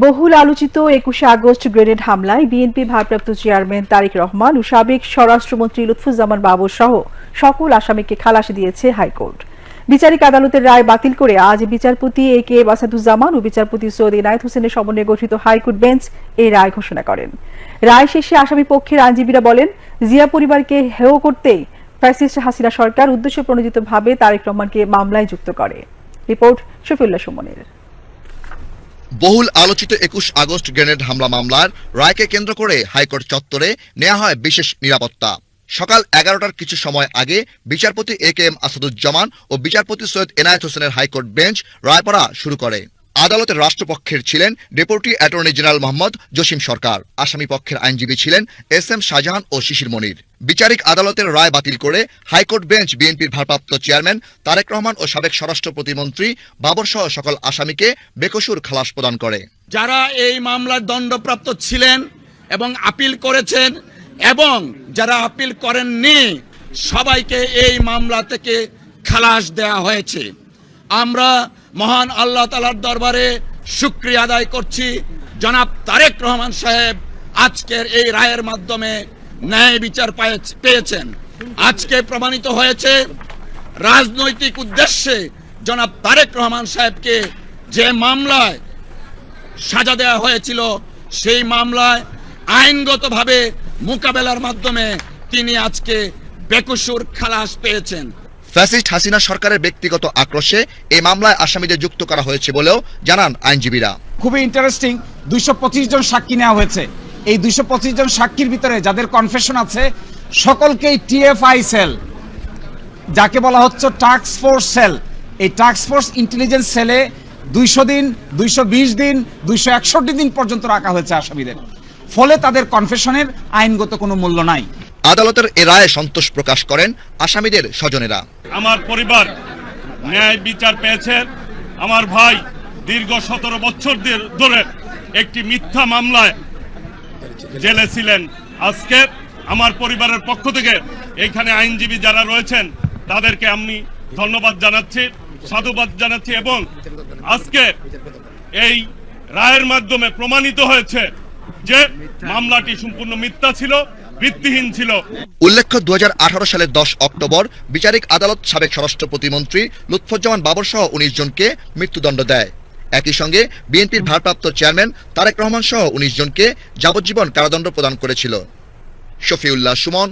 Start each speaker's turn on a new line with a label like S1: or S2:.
S1: বহুল আলোচিত ২১শে আগস্ট গ্রেনেড হামলায় বিএনপি ভারপ্রাপ্ত চেয়ারম্যান তারেক রহমান ও সাবেক স্বরাষ্ট্রমন্ত্রী লুৎফুজ্জামান বাবর সহ সকল আসামিকে খালাস দিয়েছে হাইকোর্ট। বিচারিক আদালতের রায় বাতিল করে আজ বিচারপতি এ.কে আসাদুজ্জামান ও বিচারপতি সৈয়দ এনায়েত হোসেনের সমন্বয়ে গঠিত হাইকোর্ট বেঞ্চ এই রায় ঘোষণা করেন। রায় শেষে আসামি পক্ষের আইনজীবীরা বলেন, জিয়া পরিবারকে হেয় করতেই ফ্যাসিস্ট হাসিনা সরকার উদ্দেশ্য প্রণোদিতভাবে তারেক রহমানকে মামলায় যুক্ত করে। রিপোর্ট শফিউল্লাহ সুমনের।
S2: বহুল আলোচিত ২১ আগস্ট গ্রেনেড হামলা মামলার রায়কে কেন্দ্র করে হাইকোর্ট চত্বরে নেওয়া হয় বিশেষ নিরাপত্তা। সকাল ১১টার কিছু সময় আগে বিচারপতি এ.কে.এম আসাদুজ্জামান ও বিচারপতি সৈয়দ এনায়েত হোসেনের হাইকোর্ট বেঞ্চ রায় পড়া শুরু করে। আদালতের রাষ্ট্রপক্ষের ছিলেন deputy attorney general Mohammad Jasim Sarkar, আসামি পক্ষের আইনজীবী ছিলেন এস.এম শাহজাহান ও শিশির মনির। বিচারিক আদালতের রায় বাতিল করে হাইকোর্ট বেঞ্চ বিএনপির ভারপ্রাপ্ত চেয়ারম্যান তারেক রহমান ও সাবেক স্বরাষ্ট্র প্রতিমন্ত্রী বাবর সহ সকল আসামিকে বেকসুর খালাস প্রদান করে।
S3: যারা এই মামলার দণ্ডপ্রাপ্ত ছিলেন এবং আপিল করেছেন এবং যারা আপিল করেননি সবাইকে এই মামলা থেকে খালাস দেয়া হয়েছে। আমরা মহান আল্লাহ তাআলার দরবারে শুকরিয়া আদায় করছি, জনাব তারেক রহমান সাহেব আজকের এই রায়ের মাধ্যমে ন্যায় বিচার পেয়েছেন। আজকে প্রমাণিত হয়েছে রাজনৈতিক উদ্দেশ্যে জনাব তারেক রহমান সাহেবকে যে মামলায় সাজা দেওয়া হয়েছিল সেই মামলায় আইনগতভাবে মোকাবেলার মাধ্যমে তিনি আজকে বেকসুর খালাস পেয়েছেন।
S2: ফ্যাসিস্ট হাসিনা সরকারের ব্যক্তিগত আক্রোশে এই মামলায় আসামিদের যুক্ত করা হয়েছে বলেও জানান আইনজীবীরা।
S4: খুবই ইন্টারেস্টিং, ২২৫ জন সাক্ষী নেওয়া হয়েছে। এই ২২৫ জন সাক্ষীর ভিতরে যাদের কনফেশন আছে সকলকেই টিএফআই সেল, যাকে বলা হচ্ছে টাস্ক ফোর্স সেল, এই টাস্ক ফোর্স ইন্টেলিজেন্স সেলে ২০০ দিন, ২২০ দিন, ২৬১ দিন পর্যন্ত রাখা হয়েছে আসামিদের। ফলে তাদের কনফেশনের আইনগত কোনো মূল্য নাই।
S2: আদালতের এ রায়ে সন্তোষ প্রকাশ করেন আসামিদের স্বজনেরা।
S5: আমার পরিবার ন্যায় বিচার পেয়েছে। আমার ভাই দীর্ঘ ১৭ বছর ধরে একটি মিথ্যা মামলায় জেলে ছিলেন। আজকে আমার পরিবারের পক্ষ থেকে এখানে আইনজীবী যারা রয়েছেন তাদেরকে আমি ধন্যবাদ জানাচ্ছি, সাধুবাদ জানাচ্ছি এবং আজকে এই রায়ের মাধ্যমে প্রমাণিত হয়েছে যে মামলাটি সম্পূর্ণ মিথ্যা ছিল, ভিত্তিহীন ছিল।
S2: উল্লেখ্য ২০১৮ সালের ১০ অক্টোবর বিচারিক আদালত সাবেক স্বরাষ্ট্র প্রতিমন্ত্রী লুৎফুজ্জামান বাবর সহ ১৯ জনকে মৃত্যুদণ্ড দেয়। একই সঙ্গে বিএনপির ভারপ্রাপ্ত চেয়ারম্যান তারেক রহমান সহ ১৯ জনকে যাবজ্জীবন কারাদণ্ড প্রদান করেছিল। শফিউল্লাহ সুমন,